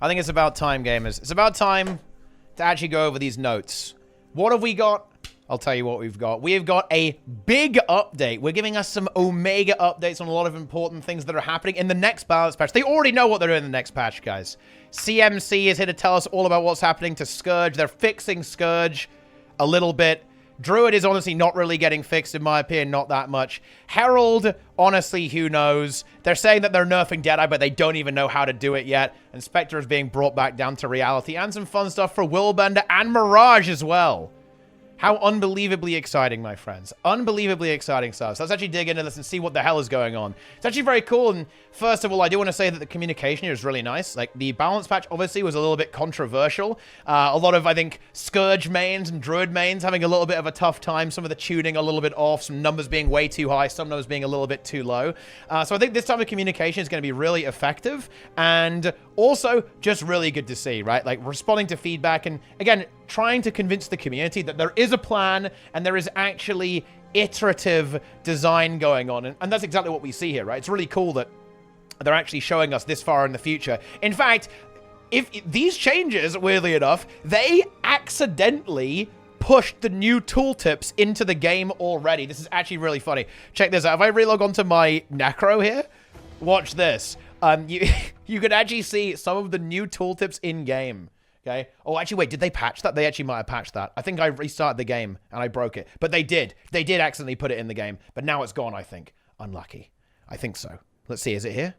I think it's about time, gamers. It's about time to actually go over these notes. What have we got? I'll tell you what we've got. We have got a big update. We're giving us some Omega updates on a lot of important things that are happening in the next balance patch. They already know what they're doing in the next patch, guys. CMC is here to tell us all about what's happening to Scourge. They're fixing Scourge a little bit. Druid is honestly not really getting fixed, in my opinion, not that much. Herald, honestly, who knows? They're saying that they're nerfing Deadeye, but they don't even know how to do it yet. And Specter is being brought back down to reality. And some fun stuff for Willbender and Mirage as well. How unbelievably exciting, my friends. Unbelievably exciting stuff. So let's actually dig into this and see what the hell is going on. It's actually very cool. And first of all, I do want to say that the communication here is really nice. Like, the balance patch obviously was a little bit controversial. A lot of, I think, Scourge mains and Druid mains having a little bit of a tough time. Some of the tuning a little bit off. Some numbers being way too high. Some numbers being a little bit too low. So I think this type of communication is going to be really effective. And also, just really good to see, right? Like, responding to feedback and, again, trying to convince the community that there is a plan and there is actually iterative design going on. And that's exactly what we see here, right? It's really cool that they're actually showing us this far in the future. In fact, if these changes, weirdly enough, they accidentally pushed the new tooltips into the game already. This is actually really funny. Check this out. If I relog onto my Necro here, watch this. You can actually see some of the new tooltips in-game. Okay. Oh, actually, wait. Did they patch that? They actually might have patched that. I think I restarted the game and I broke it. But they did. They did accidentally put it in the game. But now it's gone, I think. Unlucky. I think so. Let's see. Is it here?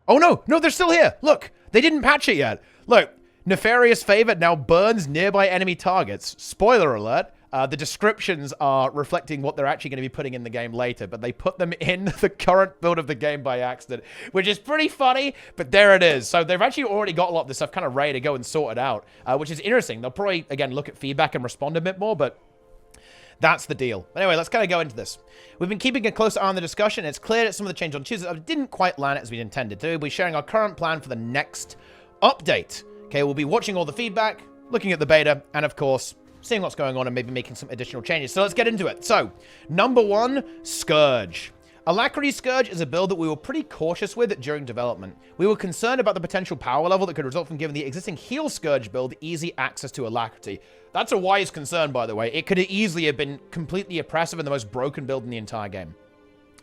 Oh, no. No, they're still here. Look. They didn't patch it yet. Look. Nefarious Favor now burns nearby enemy targets. Spoiler alert. The descriptions are reflecting what they're actually going to be putting in the game later, but they put them in the current build of the game by accident, which is pretty funny, but there it is. So they've actually already got a lot of this stuff kind of ready to go and sort it out, which is interesting. They'll probably, again, look at feedback and respond a bit more, but that's the deal. Anyway, let's kind of go into this. We've been keeping a close eye on the discussion. It's clear that some of the changes on Tuesday didn't quite land as we intended to. We'll be sharing our current plan for the next update. Okay, we'll be watching all the feedback, looking at the beta, and of course, seeing what's going on and maybe making some additional changes. So let's get into it. So, number one, Scourge. Alacrity Scourge is a build that we were pretty cautious with during development. We were concerned about the potential power level that could result from giving the existing Heal Scourge build easy access to Alacrity. That's a wise concern, by the way. It could easily have been completely oppressive and the most broken build in the entire game.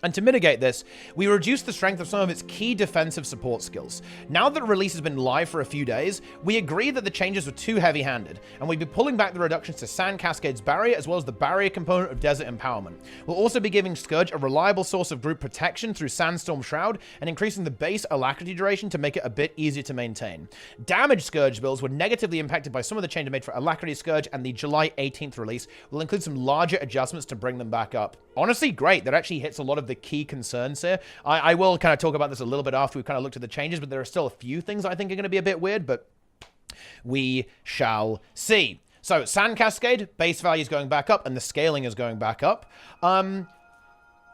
And to mitigate this, we reduced the strength of some of its key defensive support skills. Now that the release has been live for a few days, we agree that the changes were too heavy-handed, and we'll be pulling back the reductions to Sand Cascade's barrier, as well as the barrier component of Desert Empowerment. We'll also be giving Scourge a reliable source of group protection through Sandstorm Shroud, and increasing the base Alacrity duration to make it a bit easier to maintain. Damage Scourge builds were negatively impacted by some of the changes made for Alacrity Scourge, and the July 18th release will include some larger adjustments to bring them back up. Honestly, great. That actually hits a lot of the key concerns here. I will kind of talk about this a little bit after we've kind of looked at the changes, but there are still a few things I think are going to be a bit weird, but we shall see. So, Sand Cascade, base value is going back up, and the scaling is going back up.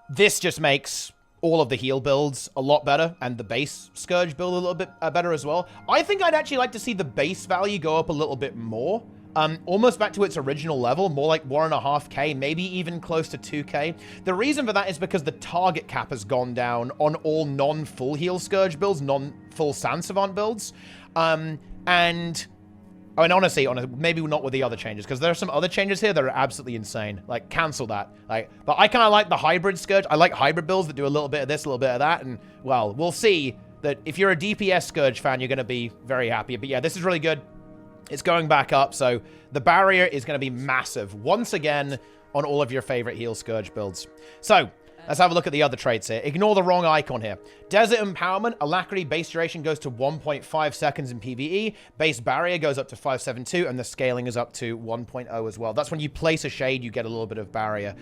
This just makes all of the heal builds a lot better, and the base Scourge build a little bit better as well. I think I'd actually like to see the base value go up a little bit more. Almost back to its original level, more like 1.5k, maybe even close to 2k. The reason for that is because the target cap has gone down on all non-full heal Scourge builds, non-full Sand Savant builds. And I mean, honestly, maybe not with the other changes, because there are some other changes here that are absolutely insane. Like, cancel that. But I kind of like the hybrid Scourge. I like hybrid builds that do a little bit of this, a little bit of that, and, well, we'll see that if you're a DPS Scourge fan, you're going to be very happy. But yeah, this is really good. It's going back up, so the barrier is going to be massive once again on all of your favorite heal Scourge builds. So, let's have a look at the other traits here. Ignore the wrong icon here. Desert Empowerment, Alacrity base duration goes to 1.5 seconds in PvE. Base barrier goes up to 572, and the scaling is up to 1.0 as well. That's when you place a shade, you get a little bit of barrier.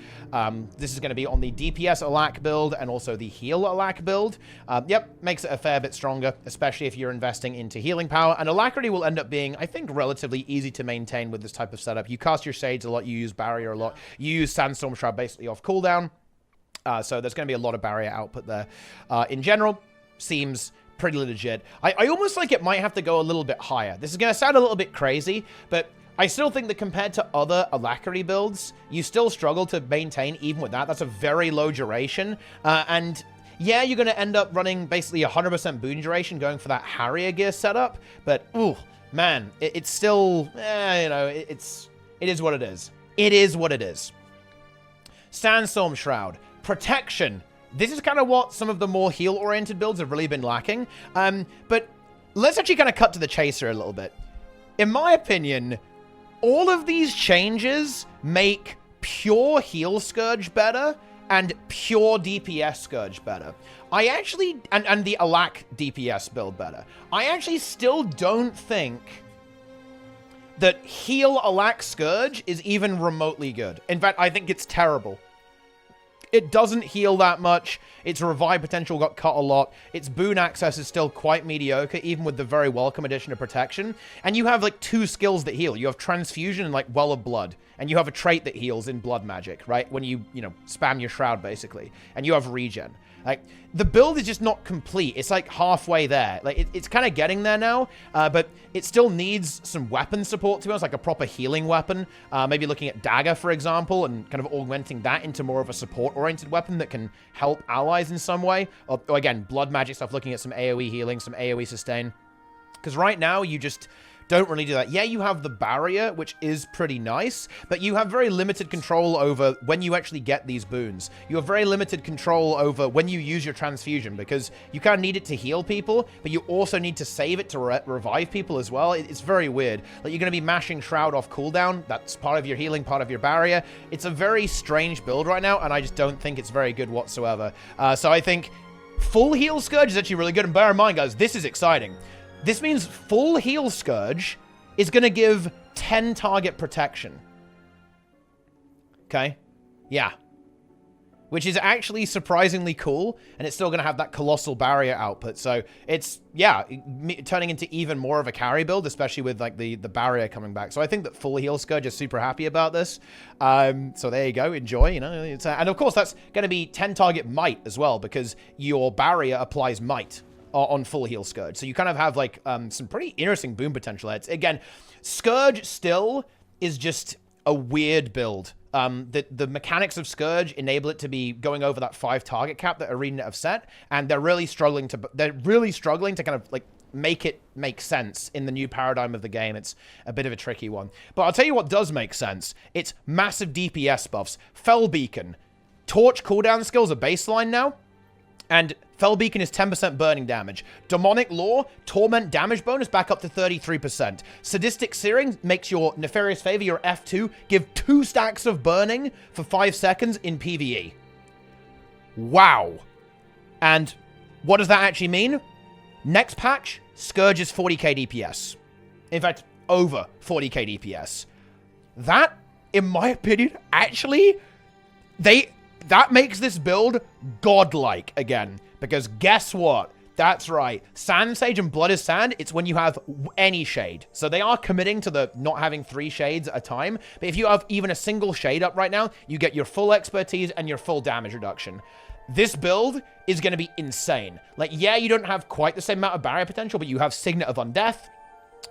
This is going to be on the DPS Alac build and also the heal Alac build. Yep, makes it a fair bit stronger, especially if you're investing into healing power. And Alacrity will end up being, I think, relatively easy to maintain with this type of setup. You cast your shades a lot, you use barrier a lot, you use Sandstorm Shroud basically off cooldown. So there's going to be a lot of barrier output there. In general, seems pretty legit. I almost like it might have to go a little bit higher. This is going to sound a little bit crazy, but I still think that compared to other Alacrity builds, you still struggle to maintain even with that. That's a very low duration. And Yeah, you're going to end up running basically 100% boon duration going for that Harrier gear setup, but, ooh, man, it's still, you know, it is what it is. It is what it is. Sandstorm Shroud. Protection. This is kind of what some of the more heal-oriented builds have really been lacking, but let's actually kind of cut to the chase here a little bit. In my opinion, all of these changes make pure heal Scourge better and pure DPS Scourge better. I actually, and the Alak DPS build better. I actually still don't think that heal Alak Scourge is even remotely good. In fact, I think it's terrible. It doesn't heal that much. Its revive potential got cut a lot. Its boon access is still quite mediocre, even with the very welcome addition of protection. And you have, like, 2 skills that heal. You have Transfusion and, like, Well of Blood. And you have a trait that heals in Blood Magic, right? When you know, spam your Shroud, basically. And you have Regen. Like, the build is just not complete. It's, like, halfway there. Like, it's kind of getting there now, but it still needs some weapon support, to be honest, like a proper healing weapon. Maybe looking at Dagger, for example, and kind of augmenting that into more of a support-oriented weapon that can help allies in some way. Or again, Blood Magic stuff, looking at some AoE healing, some AoE sustain. Because right now, you just don't really do that. Yeah, you have the barrier, which is pretty nice, but you have very limited control over when you actually get these boons. You have very limited control over when you use your transfusion, because you kind of need it to heal people, but you also need to save it to revive people as well. It's very weird. Like, you're going to be mashing Shroud off cooldown. That's part of your healing, part of your barrier. It's a very strange build right now, and I just don't think it's very good whatsoever. So I think full heal Scourge is actually really good, and bear in mind, guys, this is exciting. This means full heal Scourge is going to give 10 target protection. Okay? Yeah. Which is actually surprisingly cool, and it's still going to have that colossal barrier output. So it's, yeah, turning into even more of a carry build, especially with, like, the barrier coming back. So I think that full heal Scourge is super happy about this. So there you go. Enjoy, you know. And of course, that's going to be 10 target might as well, because your barrier applies might on full heal Scourge. So you kind of have, like, some pretty interesting boon potential. Again, Scourge still is just a weird build. The mechanics of Scourge enable it to be going over that 5 target cap that ArenaNet have set, and they're really struggling to kind of, like, make it make sense in the new paradigm of the game. It's a bit of a tricky one. But I'll tell you what does make sense. It's massive DPS buffs. Fell Beacon. Torch cooldown skills are baseline now. And Fell Beacon is 10% burning damage. Demonic Law, Torment damage bonus back up to 33%. Sadistic Searing makes your Nefarious Favor, your F2, give 2 stacks of burning for 5 seconds in PvE. Wow. And what does that actually mean? Next patch, Scourge is 40k DPS. In fact, over 40k DPS. That, in my opinion, actually, that makes this build godlike again. Because guess what? That's right. Sand Sage and Blood is Sand, it's when you have any shade. So they are committing to the not having 3 shades at a time. But if you have even a single shade up right now, you get your full expertise and your full damage reduction. This build is going to be insane. Like, yeah, you don't have quite the same amount of barrier potential, but you have Signet of Undeath.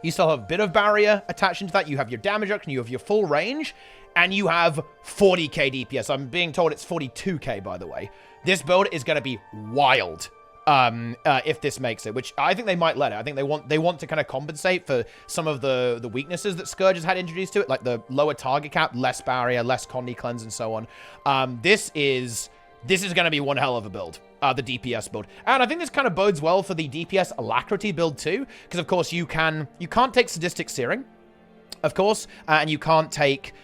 You still have a bit of barrier attached into that. You have your damage reduction, you have your full range, and you have 40k DPS. I'm being told it's 42k, by the way. This build is going to be wild if this makes it, which I think they might let it. I think they want to kind of compensate for some of the weaknesses that Scourge has had introduced to it, like the lower target cap, less barrier, less Condi cleanse, and so on. This is going to be one hell of a build. The DPS build. And I think this kind of bodes well for the DPS Alacrity build too, because of course you can't take Sadistic Searing, of course, and you can't take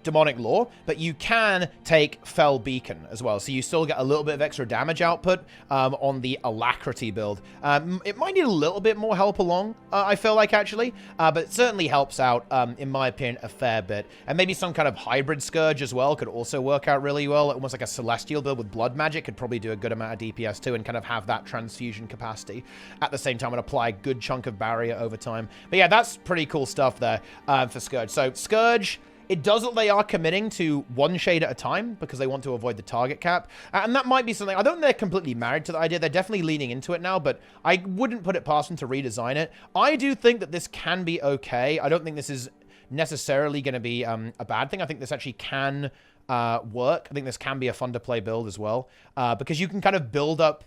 Demonic Law, but you can take Fell Beacon as well. So you still get a little bit of extra damage output on the Alacrity build. It might need a little bit more help along, I feel like, actually, but it certainly helps out, in my opinion, a fair bit. And maybe some kind of hybrid Scourge as well could also work out really well. Almost like a Celestial build with Blood Magic could probably do a good amount of DPS too, and kind of have that transfusion capacity at the same time and apply a good chunk of barrier over time. But yeah, that's pretty cool stuff there for Scourge. So Scourge, it does look they are committing to 1 shade at a time because they want to avoid the target cap. And that might be something, I don't think they're completely married to the idea. They're definitely leaning into it now, but I wouldn't put it past them to redesign it. I do think that this can be okay. I don't think this is necessarily going to be a bad thing. I think this actually can work. I think this can be a fun to play build as well, because you can kind of build up.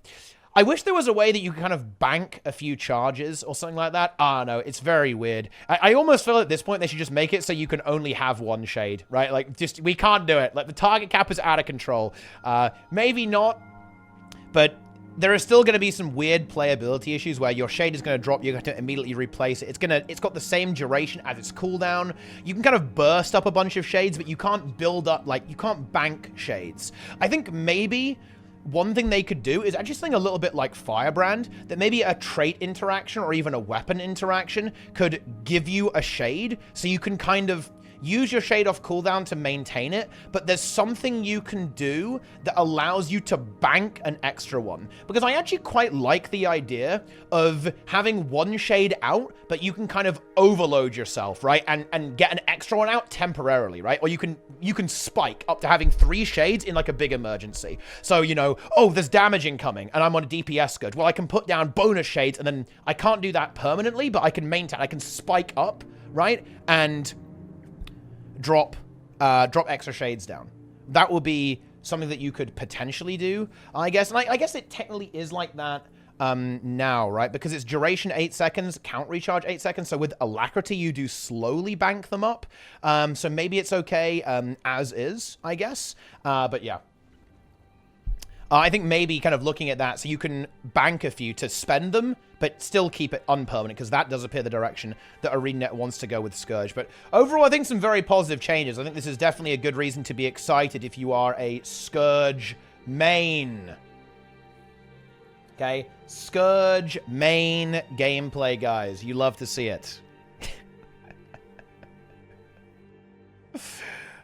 I wish there was a way that you could kind of bank a few charges or something like that. No, it's very weird. I almost feel at this point they should just make it so you can only have one shade, right? Like, just, we can't do it. Like, the target cap is out of control. Maybe not, but there is still going to be some weird playability issues where your shade is going to drop, you're going to immediately replace it. It's got the same duration as its cooldown. You can kind of burst up a bunch of shades, but you can't build up, like, you can't bank shades. I think maybe one thing they could do is actually something a little bit like Firebrand, that maybe a trait interaction or even a weapon interaction could give you a shade, so you can kind of use your shade off cooldown to maintain it, but there's something you can do that allows you to bank an extra one. Because I actually quite like the idea of having one shade out, but you can kind of overload yourself, right? And get an extra one out temporarily, right? Or you can spike up to having 3 shades in like a big emergency. So, you know, oh, there's damage incoming and I'm on a DPS Scourge. Well, I can put down bonus shades and then I can't do that permanently, but I can maintain, I can spike up, right? And drop extra shades down. That will be something that you could potentially do, I guess. And I guess it technically is like that now, right? Because it's duration 8 seconds, count recharge 8 seconds. So with Alacrity, you do slowly bank them up. So maybe it's okay as is, I guess. But yeah. I think maybe kind of looking at that, so you can bank a few to spend them, but still keep it unpermanent, because that does appear the direction that ArenaNet wants to go with Scourge. But overall, I think some very positive changes. I think this is definitely a good reason to be excited if you are a Scourge main. Okay? Scourge main gameplay, guys. You love to see it.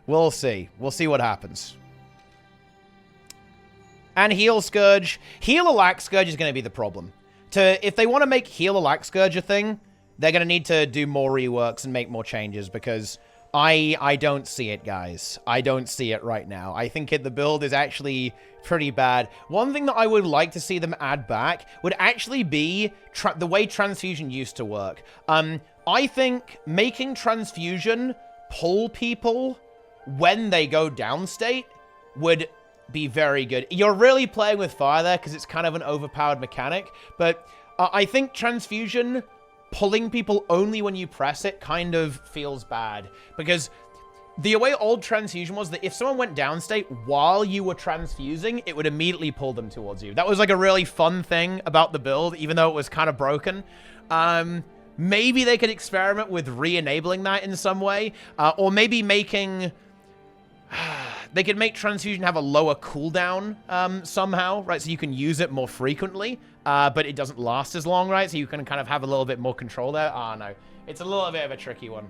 We'll see. We'll see what happens. And heal Scourge. Heal Alac Scourge is going to be the problem. If they want to make heal Alac Scourge a thing, they're going to need to do more reworks and make more changes, because I don't see it, guys. I don't see it right now. I think the build is actually pretty bad. One thing that I would like to see them add back would actually be the way transfusion used to work. I think making transfusion pull people when they go downstate would be very good. You're really playing with fire there because it's kind of an overpowered mechanic, but I think transfusion pulling people only when you press it kind of feels bad, because the way old transfusion was that if someone went downstate while you were transfusing, it would immediately pull them towards you. That was like a really fun thing about the build, even though it was kind of broken. Maybe they could experiment with re-enabling that in some way, or maybe making... They could make transfusion have a lower cooldown somehow, right? So you can use it more frequently, but it doesn't last as long, right? So you can kind of have a little bit more control there. No. It's a little bit of a tricky one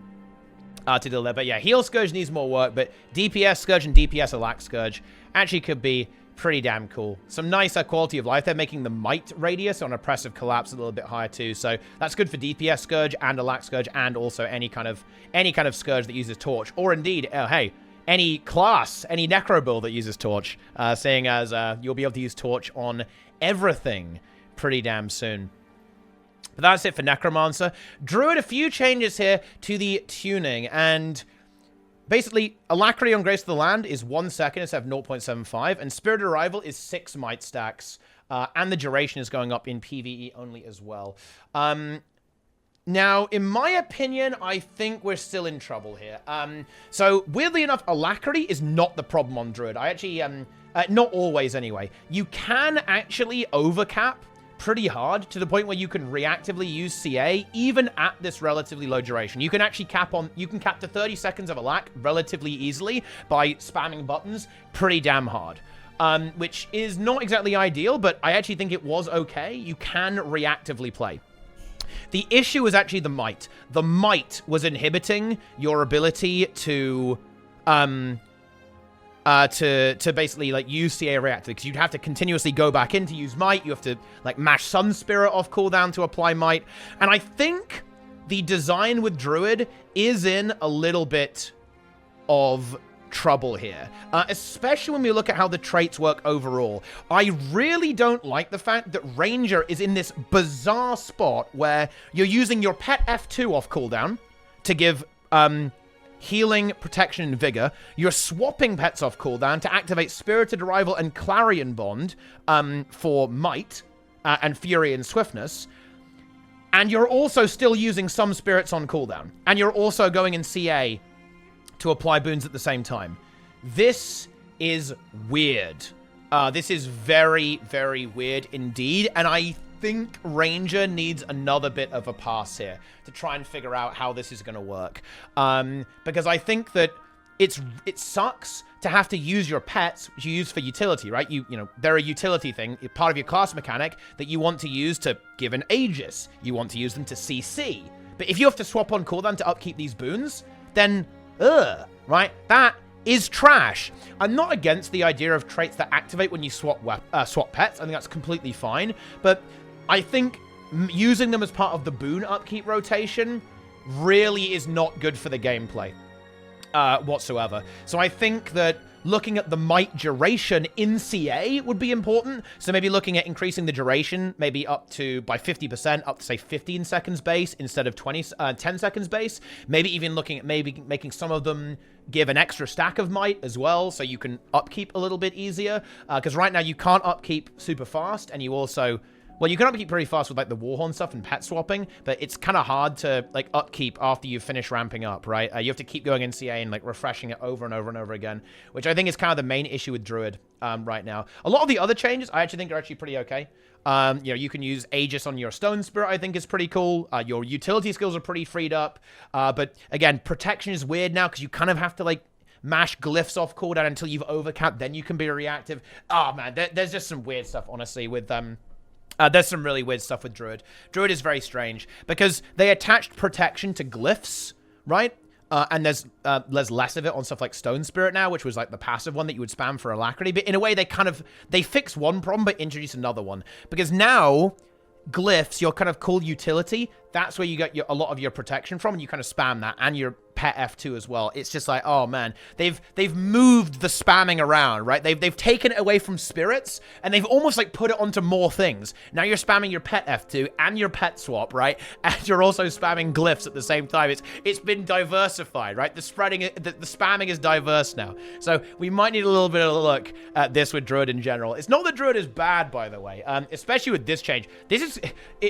to deal there. But yeah, heal Scourge needs more work, but DPS Scourge and DPS Alac Scourge actually could be pretty damn cool. Some nicer quality of life. They're making the might radius on oppressive collapse a little bit higher too, so that's good for DPS Scourge and Alac Scourge, and also any kind of Scourge that uses Torch, or indeed, hey, any class, any Necro build that uses Torch, seeing as you'll be able to use Torch on everything pretty damn soon. But that's it for Necromancer. Druid, a few changes here to the tuning, and basically, Alacrity on Grace of the Land is 1 second instead of 0.75, and Spirit Arrival is 6 might stacks, and the duration is going up in PvE only as well. Now, in my opinion, I think we're still in trouble here. So, weirdly enough, Alacrity is not the problem on Druid. I actually, not always anyway. You can actually overcap pretty hard to the point where you can reactively use CA even at this relatively low duration. You can actually cap to 30 seconds of Alac relatively easily by spamming buttons pretty damn hard. Which is not exactly ideal, but I actually think it was okay. You can reactively play. The issue was actually the might. The might was inhibiting your ability to basically like use CA reactively, because you'd have to continuously go back in to use might. You have to like mash Sun Spirit off cooldown to apply might. And I think the design with Druid is in a little bit of trouble here, especially when we look at how the traits work overall. I really don't like the fact that Ranger is in this bizarre spot where you're using your pet F2 off cooldown to give healing, protection, and vigor. You're swapping pets off cooldown to activate Spirited Arrival and Clarion Bond for might and fury and swiftness. And you're also still using some spirits on cooldown. And you're also going in CA to apply boons at the same time. This is weird. This is very, very weird indeed. And I think Ranger needs another bit of a pass here to try and figure out how this is going to work. Because I think that it sucks to have to use your pets, which you use for utility, right? You know, they're a utility thing, part of your class mechanic that you want to use to give an Aegis. You want to use them to CC. But if you have to swap on cooldown to upkeep these boons, then, right? That is trash. I'm not against the idea of traits that activate when you swap pets. I think that's completely fine. But I think using them as part of the boon upkeep rotation really is not good for the gameplay whatsoever. So I think that looking at the might duration in CA would be important. So maybe looking at increasing the duration, maybe up to, by 50%, up to say 15 seconds base instead of 10 seconds base. Maybe even looking at maybe making some of them give an extra stack of might as well, so you can upkeep a little bit easier. Because right now you can't upkeep super fast, and you also... Well, you can upkeep pretty fast with, like, the Warhorn stuff and pet swapping, but it's kind of hard to, like, upkeep after you finish ramping up, right? You have to keep going in CA and, like, refreshing it over and over and over again, which I think is kind of the main issue with Druid right now. A lot of the other changes I actually think are actually pretty okay. You know, you can use Aegis on your Stone Spirit, I think is pretty cool. Your utility skills are pretty freed up. But, again, protection is weird now because you kind of have to, like, mash glyphs off cooldown until you've overcapped, then you can be reactive. Oh, man, there's just some weird stuff, honestly, with... there's some really weird stuff with Druid. Druid is very strange because they attached protection to glyphs, right? And there's less of it on stuff like Stone Spirit now, which was like the passive one that you would spam for Alacrity. But in a way, they fix one problem but introduce another one. Because now, glyphs, your kind of cool utility, that's where you get a lot of your protection from, and you kind of spam that, and your pet F2 as well. It's just like, oh man, they've moved the spamming around, right? They've taken it away from spirits, and they've almost like put it onto more things. Now you're spamming your pet F2 and your pet swap, right? And you're also spamming glyphs at the same time. It's been diversified, right? The spamming is diverse now. So we might need a little bit of a look at this with Druid in general. It's not that Druid is bad, by the way, especially with this change.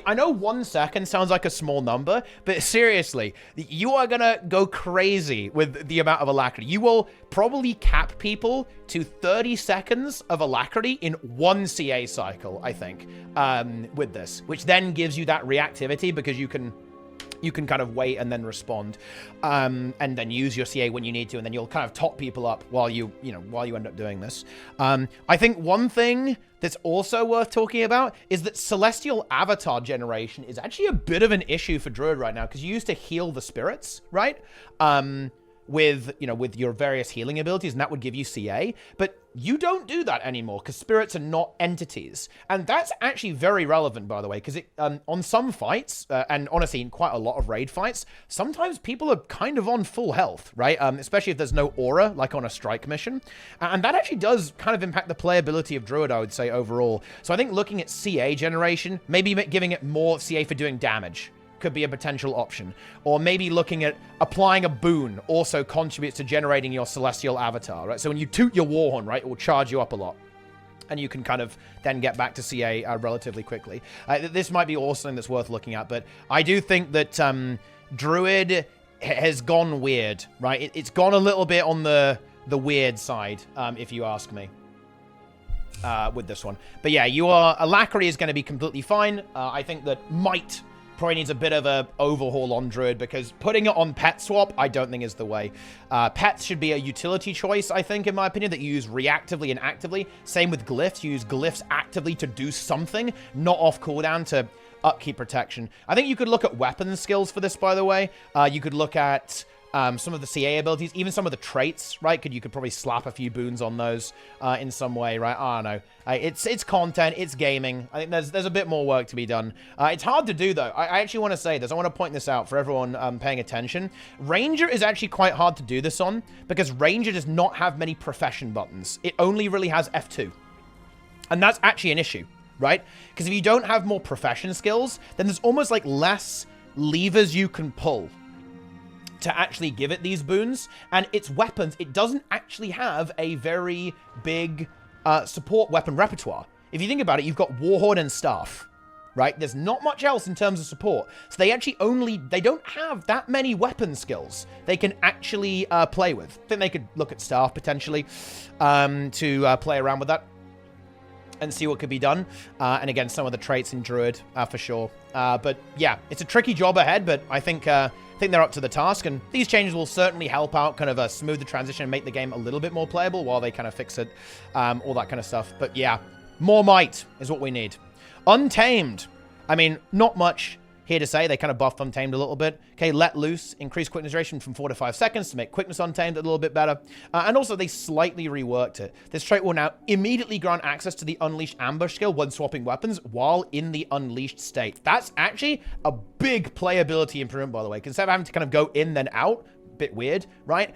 I know 1 second sounds like a small number, but seriously, you are gonna go crazy with the amount of Alacrity. You will probably cap people to 30 seconds of Alacrity in 1 CA cycle, I think, with this, which then gives you that reactivity because you can kind of wait and then respond, and then use your CA when you need to, and then you'll kind of top people up while you end up doing this. I think one thing that's also worth talking about is that Celestial Avatar generation is actually a bit of an issue for Druid right now, because you used to heal the spirits, right? With your various healing abilities, and that would give you CA, but you don't do that anymore because spirits are not entities. And that's actually very relevant, by the way, because on some fights, and honestly in quite a lot of raid fights, sometimes people are kind of on full health, right? Especially if there's no aura, like on a strike mission. And that actually does kind of impact the playability of Druid, I would say, overall. So I think looking at CA generation, maybe giving it more CA for doing damage could be a potential option. Or maybe looking at applying a boon also contributes to generating your Celestial Avatar, right? So when you toot your Warhorn, right, it will charge you up a lot, and you can kind of then get back to CA relatively quickly. This might be also something that's worth looking at, but I do think that Druid has gone weird, right? It's gone a little bit on the weird side, if you ask me. With this one. But yeah, Alacrity is going to be completely fine. I think that Might probably needs a bit of a overhaul on Druid, because putting it on pet swap, I don't think is the way. Pets should be a utility choice, I think, in my opinion, that you use reactively and actively. Same with glyphs. You use glyphs actively to do something, not off cooldown to upkeep protection. I think you could look at weapon skills for this, by the way. You could look at some of the CA abilities, even some of the traits, right? You could probably slap a few boons on those in some way, right? I don't know. It's content, it's gaming. I think there's a bit more work to be done. It's hard to do, though. I actually want to say this. I want to point this out for everyone paying attention. Ranger is actually quite hard to do this on, because Ranger does not have many profession buttons. It only really has F2. And that's actually an issue, right? Because if you don't have more profession skills, then there's almost like less levers you can pull to actually give it these boons. And its weapons, it doesn't actually have a very big support weapon repertoire. If you think about it, you've got Warhorn and Staff, right? There's not much else in terms of support. So they actually they don't have that many weapon skills they can actually play with. I think they could look at Staff potentially to play around with that and see what could be done. And again, some of the traits in Druid for sure. But yeah, it's a tricky job ahead, but I think they're up to the task, and these changes will certainly help out kind of smooth the transition and make the game a little bit more playable while they kind of fix it, all that kind of stuff. But yeah, more might is what we need. Untamed. I mean, not much here to say. They kind of buffed Untamed a little bit. Okay, Let Loose. Increased quickness duration from 4 to 5 seconds to make quickness Untamed a little bit better. And also, they slightly reworked it. This trait will now immediately grant access to the Unleashed Ambush skill when swapping weapons while in the Unleashed state. That's actually a big playability improvement, by the way. Because instead of having to kind of go in then out, bit weird, right?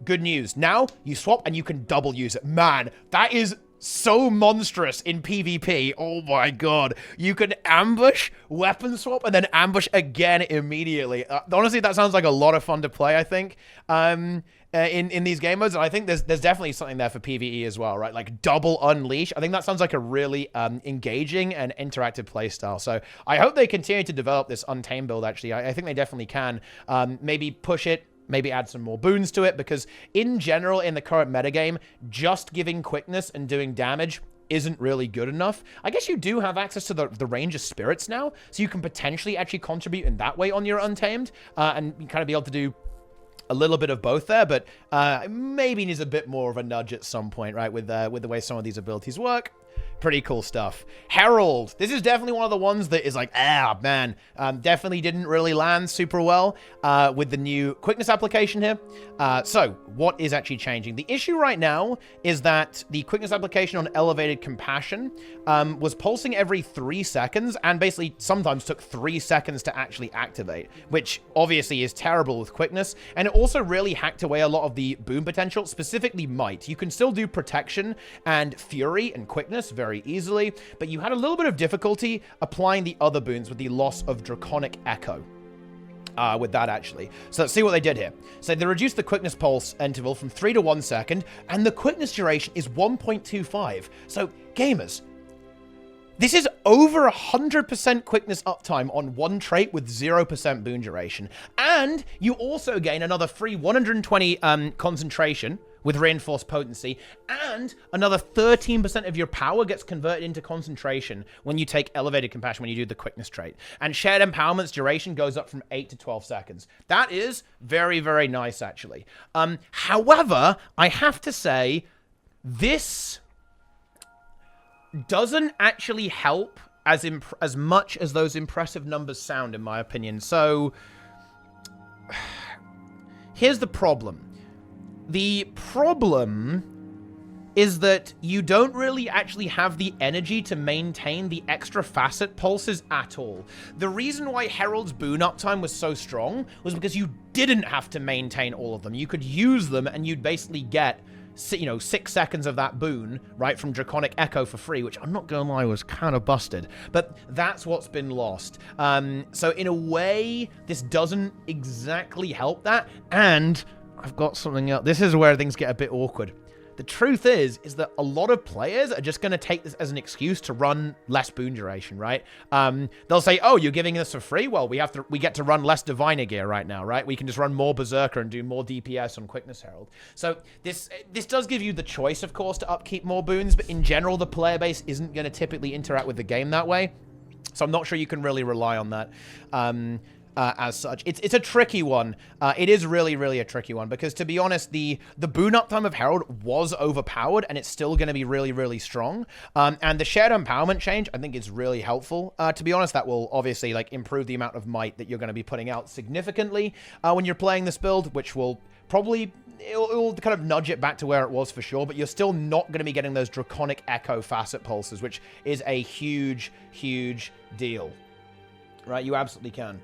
Good news. Now, you swap and you can double use it. Man, that is so monstrous in PvP. Oh my god. You can ambush, weapon swap, and then ambush again immediately. Honestly, that sounds like a lot of fun to play, I think, in these game modes. And I think there's definitely something there for PvE as well, right? Like double unleash. I think that sounds like a really engaging and interactive playstyle. So I hope they continue to develop this Untamed build, actually. I think they definitely can. Maybe push it, maybe add some more boons to it, because in general, in the current metagame, just giving quickness and doing damage isn't really good enough. I guess you do have access to the range of spirits now, so you can potentially actually contribute in that way on your Untamed, and kind of be able to do a little bit of both there, but maybe needs a bit more of a nudge at some point, right, with the way some of these abilities work. Pretty cool stuff. Herald. This is definitely one of the ones that is like, man, definitely didn't really land super well with the new quickness application here. So what is actually changing? The issue right now is that the quickness application on Elevated Compassion was pulsing every 3 seconds and basically sometimes took 3 seconds to actually activate, which obviously is terrible with quickness. And it also really hacked away a lot of the boon potential, specifically Might. You can still do Protection and Fury and quickness very easily, but you had a little bit of difficulty applying the other boons with the loss of Draconic Echo. With that, actually. So let's see what they did here. So they reduced the quickness pulse interval from 3 to 1 second, and the quickness duration is 1.25. So, gamers, this is over 100% quickness uptime on one trait with 0% boon duration. And you also gain another free 120 concentration with reinforced potency, and another 13% of your power gets converted into concentration when you take Elevated Compassion, when you do the quickness trait. And Shared Empowerment's duration goes up from 8 to 12 seconds. That is very, very nice, actually. However, I have to say, this doesn't actually help as much as those impressive numbers sound, in my opinion. So, here's the problem. The problem is that you don't really actually have the energy to maintain the extra facet pulses at all. The reason why Herald's boon uptime was so strong was because you didn't have to maintain all of them. You could use them and you'd basically get, 6 seconds of that boon, right, from Draconic Echo for free, which I'm not gonna lie was kind of busted. But that's what's been lost. So in a way, this doesn't exactly help that, and I've got something else. This is where things get a bit awkward. The truth is that a lot of players are just going to take this as an excuse to run less boon duration, right? They'll say, oh, you're giving this for free? Well, we get to run less Diviner gear right now, right? We can just run more Berserker and do more DPS on Quickness Herald. So this does give you the choice, of course, to upkeep more boons, but in general, the player base isn't going to typically interact with the game that way. So I'm not sure you can really rely on that. As such. It's a tricky one. It is really, really a tricky one, because to be honest, the boon uptime of Herald was overpowered, and it's still going to be really, really strong. And the shared empowerment change, I think, is really helpful. To be honest, that will obviously improve the amount of might that you're going to be putting out significantly when you're playing this build, which will probably it'll kind of nudge it back to where it was for sure, but you're still not going to be getting those Draconic Echo facet pulses, which is a huge, huge deal. Right? You absolutely can.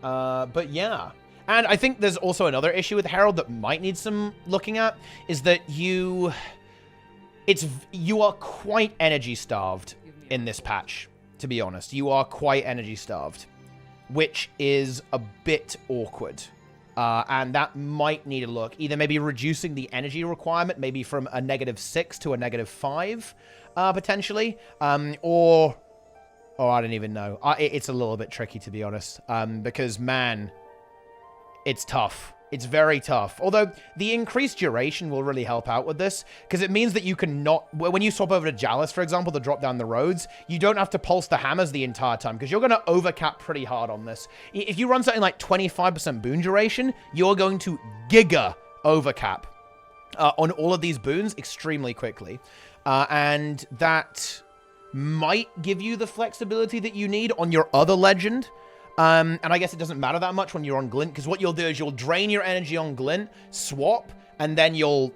But yeah. And I think there's also another issue with Herald that might need some looking at, is that you are quite energy starved in this patch, to be honest. You are quite energy starved, which is a bit awkward. And that might need a look. Either maybe reducing the energy requirement, maybe from a -6 to a -5, potentially. Or I don't even know. It's a little bit tricky, to be honest. Because, man, it's tough. It's very tough. Although, the increased duration will really help out with this, because it means that you can not... When you swap over to Chalice, for example, to drop down the roads, you don't have to pulse the hammers the entire time, because you're going to overcap pretty hard on this. If you run something like 25% boon duration, you're going to giga overcap on all of these boons extremely quickly. And that might give you the flexibility that you need on your other legend. And I guess it doesn't matter that much when you're on Glint, because what you'll do is you'll drain your energy on Glint, swap, and then you'll,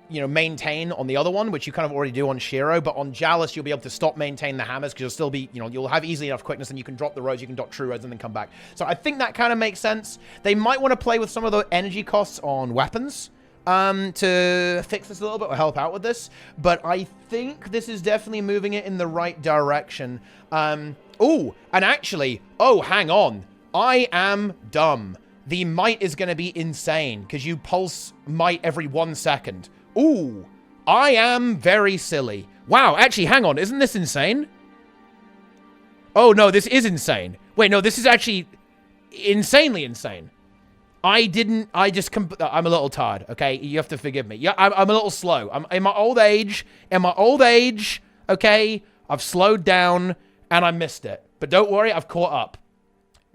you know, maintain on the other one, which you kind of already do on Shiro. But on Chalice, you'll be able to stop maintain the hammers, because you'll still be, you know, you'll have easily enough quickness, and you can drop the roads, you can drop true roads, and then come back. So I think that kind of makes sense. They might want to play with some of the energy costs on weapons to fix this a little bit or help out with this. But I think this is definitely moving it in the right direction. Oh, and actually, oh, hang on. I am dumb. The might is going to be insane because you pulse might every 1 second. Ooh, I am very silly. Wow, actually, hang on. Isn't this insane? Oh, no, this is insane. Wait, no, this is actually insanely insane. I'm a little tired, okay? You have to forgive me. Yeah, I'm a little slow. I'm in my old age, okay? I've slowed down, and I missed it. But don't worry, I've caught up.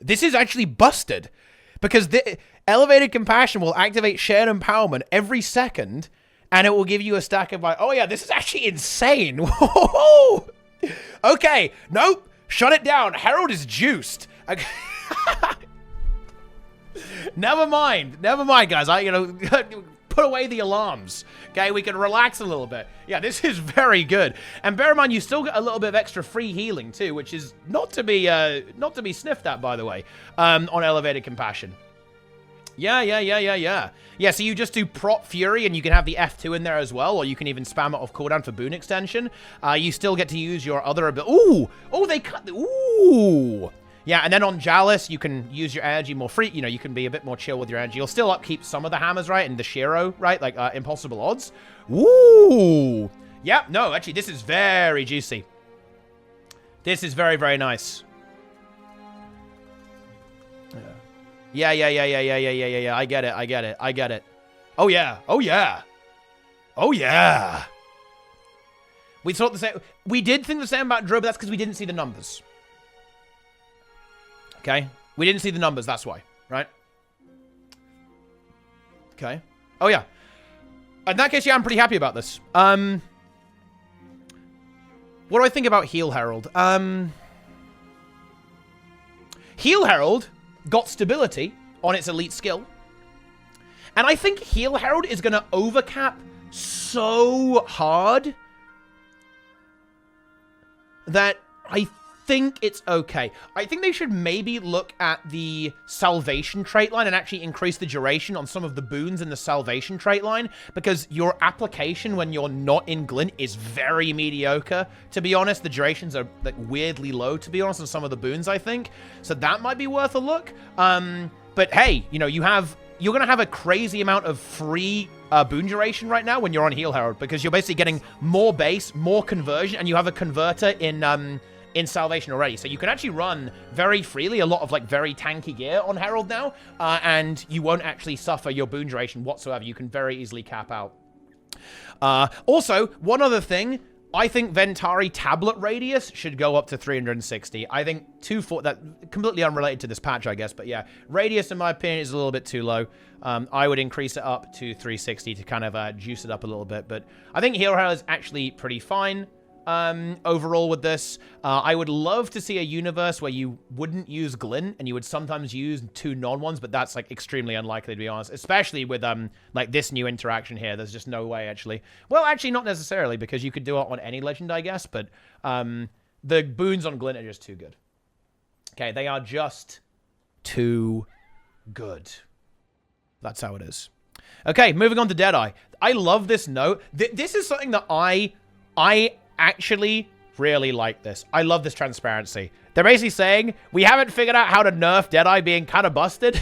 This is actually busted, because the Elevated Compassion will activate Shared Empowerment every second, and it will give you a stack of like, oh yeah, this is actually insane. Whoa! Okay, nope, shut it down. Herald is juiced. Okay. Never mind, guys. Put away the alarms. Okay, we can relax a little bit. Yeah, this is very good. And bear in mind, you still get a little bit of extra free healing too, which is not to be sniffed at, by the way, on Elevated Compassion. Yeah. Yeah, so you just do Prot Fury, and you can have the F2 in there as well, or you can even spam it off cooldown for boon extension. You still get to use your other ability. Ooh, they cut. Ooh. Yeah, and then on Chalice, you can use your energy more free. You know, you can be a bit more chill with your energy. You'll still upkeep some of the hammers, right? And the Shiro, right? Like, Impossible Odds. Ooh. Yeah, no, actually, this is very juicy. This is very, very nice. Yeah. I get it. Oh, yeah. We thought the same. We did think the same about Druid, but that's because we didn't see the numbers. Okay, we didn't see the numbers, that's why, right? Okay. Oh, yeah. In that case, yeah, I'm pretty happy about this. What do I think about Heal Herald? Heal Herald got stability on its elite skill. And I think Heal Herald is going to overcap so hard that I think it's okay. I think they should maybe look at the Salvation trait line and actually increase the duration on some of the boons in the Salvation trait line, because your application when you're not in Glint is very mediocre, to be honest. The durations are like weirdly low, to be honest, on some of the boons, I think. So that might be worth a look. But hey, you know, you're going to have a crazy amount of free boon duration right now when you're on Heal Herald, because you're basically getting more base, more conversion, and you have a converter in Salvation already. So you can actually run very freely a lot of like very tanky gear on Herald now, and you won't actually suffer your boon duration whatsoever. You can very easily cap out. Also, one other thing, I think Ventari tablet radius should go up to 360. I think that completely unrelated to this patch, I guess, but yeah, radius in my opinion is a little bit too low. I would increase it up to 360 to kind of juice it up a little bit, but I think Heal Herald is actually pretty fine. Overall with this. I would love to see a universe where you wouldn't use Glint and you would sometimes use 2 non-ones, but that's like extremely unlikely, to be honest, especially with like this new interaction here. There's just no way, actually. Well, actually not necessarily, because you could do it on any legend, I guess, but the boons on Glint are just too good. Okay, they are just too good. That's how it is. Okay, moving on to Deadeye. I love this note. This is something that I actually really like this. I love this transparency. They're basically saying, we haven't figured out how to nerf Deadeye being kind of busted.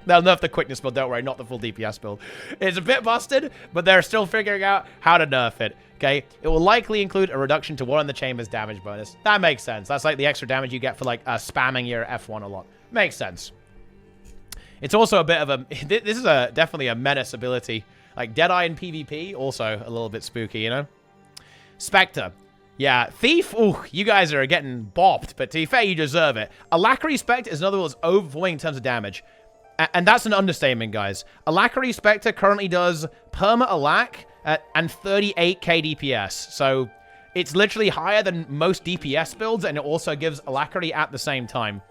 They'll nerf the quickness build, don't worry, not the full DPS build. It's a bit busted, but they're still figuring out how to nerf it, okay? It will likely include a reduction to 1 in the chamber's damage bonus. That makes sense. That's like the extra damage you get for, like, spamming your F1 a lot. Makes sense. It's also a bit of a... This is definitely a menace ability. Like, Deadeye in PvP, also a little bit spooky, you know? Specter. Yeah, Thief, ooh, you guys are getting bopped, but to be fair, you deserve it. Alacrity Specter is another one that's overperforming in terms of damage. And that's an understatement, guys. Alacrity Specter currently does perma-alac and 38k DPS. So it's literally higher than most DPS builds, and it also gives alacrity at the same time.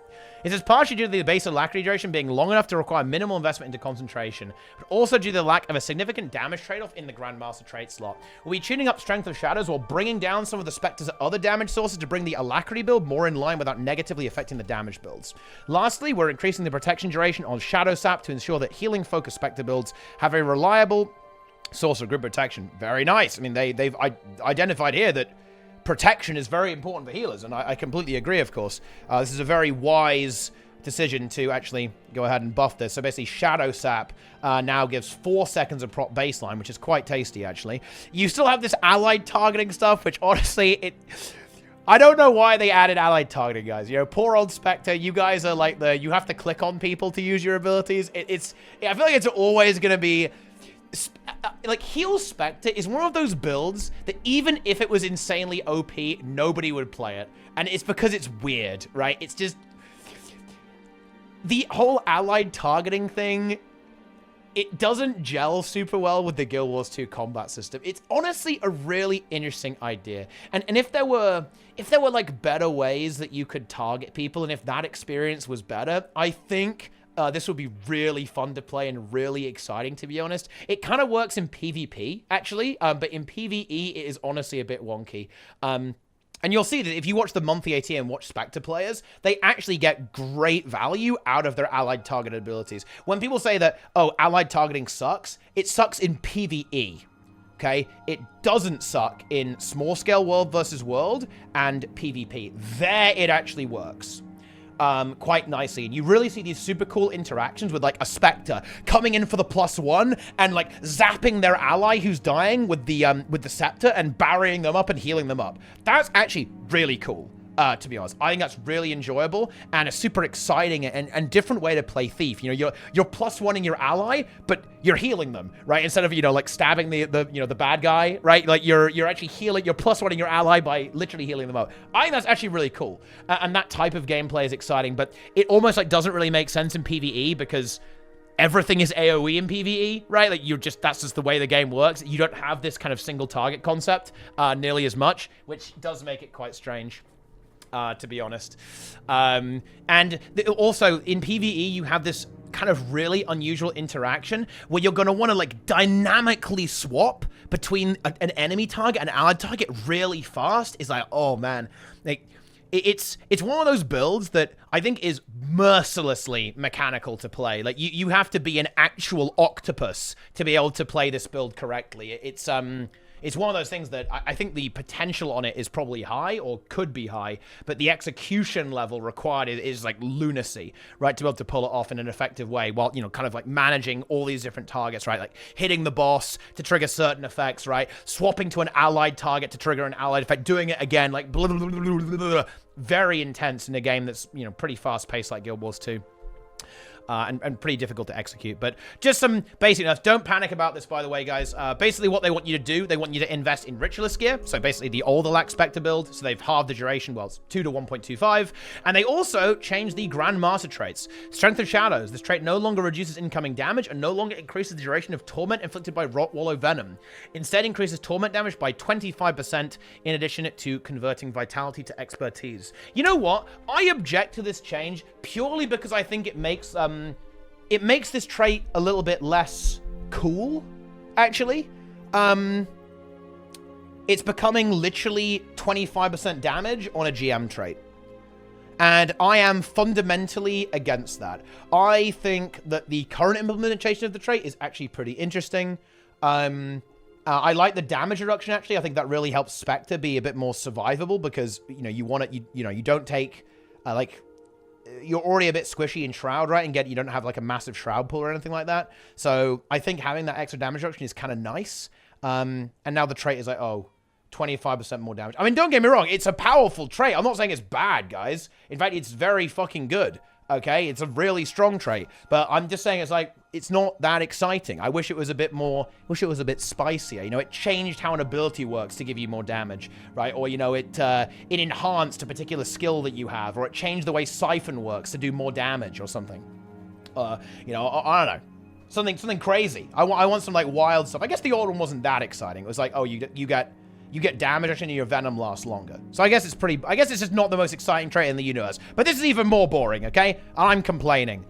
This is partially due to the base alacrity duration being long enough to require minimal investment into concentration, but also due to the lack of a significant damage trade-off in the Grandmaster trait slot. We'll be tuning up Strength of Shadows while bringing down some of the Spectre's other damage sources to bring the alacrity build more in line without negatively affecting the damage builds. Lastly, we're increasing the protection duration on Shadow Sap to ensure that healing-focused Spectre builds have a reliable source of grid protection. Very nice. I mean, they've identified here that protection is very important for healers, and I completely agree, of course. This is a very wise decision to actually go ahead and buff this. So basically, Shadow Sap now gives 4 seconds of prop baseline, which is quite tasty, actually. You still have this allied targeting stuff, which honestly, I don't know why they added allied targeting, guys. You know, poor old Spectre, you guys are like you have to click on people to use your abilities. I feel like it's always going to be... Like, Heal Spectre is one of those builds that even if it was insanely OP, nobody would play it. And it's because it's weird, right? It's just... The whole allied targeting thing, it doesn't gel super well with the Guild Wars 2 combat system. It's honestly a really interesting idea. And if there were like better ways that you could target people, and if that experience was better, I think... this would be really fun to play and really exciting, to be honest. It kind of works in PvP, actually, but in PvE, it is honestly a bit wonky. And you'll see that if you watch the monthly AT and watch Spectre players, they actually get great value out of their allied targeted abilities. When people say that, oh, allied targeting sucks, it sucks in PvE. Okay, it doesn't suck in small-scale world versus world and PvP. There, it actually works. Quite nicely, and you really see these super cool interactions with like a Spectre coming in for the +1 and like zapping their ally who's dying with the scepter and burying them up and healing them up. That's actually really cool. To be honest, I think that's really enjoyable and a super exciting and different way to play Thief. You know, you're +1ing your ally, but you're healing them, right? Instead of, you know, like stabbing the bad guy, right? Like you're actually healing, you're +1ing your ally by literally healing them out. I think that's actually really cool, and that type of gameplay is exciting. But it almost like doesn't really make sense in PvE because everything is AoE in PvE, right? Like that's just the way the game works. You don't have this kind of single target concept nearly as much, which does make it quite strange. To be honest. And also, in PvE, you have this kind of really unusual interaction where you're going to want to, like, dynamically swap between an enemy target and an allied target really fast. It's like, oh, man. Like, it's one of those builds that I think is mercilessly mechanical to play. Like, you have to be an actual octopus to be able to play this build correctly. It's one of those things that I think the potential on it is probably high or could be high, but the execution level required is like lunacy, right? To be able to pull it off in an effective way while, you know, kind of like managing all these different targets, right? Like hitting the boss to trigger certain effects, right? Swapping to an allied target to trigger an allied effect, doing it again, like blah, blah, blah, blah, blah, blah. Very intense in a game that's, you know, pretty fast paced like Guild Wars 2. And pretty difficult to execute. But just some basic notes. Don't panic about this, by the way, guys. Basically, what they want you to do, they want you to invest in Ritualist gear. So basically, the old Alac Spectre build. So they've halved the duration. Well, it's 2 to 1.25. And they also changed the Grandmaster traits. Strength of Shadows. This trait no longer reduces incoming damage and no longer increases the duration of torment inflicted by Rotwallow Venom. Instead, increases torment damage by 25% in addition to converting vitality to expertise. You know what? I object to this change purely because I think it makes this trait a little bit less cool, actually. It's becoming literally 25% damage on a GM trait. And I am fundamentally against that. I think that the current implementation of the trait is actually pretty interesting. I like the damage reduction, actually. I think that really helps Spectre be a bit more survivable because, you know, you want it, you know, you don't take, like... you're already a bit squishy in Shroud, right? And you don't have like a massive Shroud pool or anything like that. So I think having that extra damage reduction is kind of nice. And now the trait is like, oh, 25% more damage. I mean, don't get me wrong. It's a powerful trait. I'm not saying it's bad, guys. In fact, it's very fucking good. Okay, it's a really strong trait, but I'm just saying it's like, it's not that exciting. I wish it was a bit more, wish it was a bit spicier. You know, it changed how an ability works to give you more damage, right? Or, you know, it enhanced a particular skill that you have, or it changed the way Siphon works to do more damage or something. You know, I don't know. Something crazy. I want some, like, wild stuff. I guess the old one wasn't that exciting. It was like, oh, you get damage actually, and your venom lasts longer. So I guess it's just not the most exciting trait in the universe. But this is even more boring, okay? I'm complaining.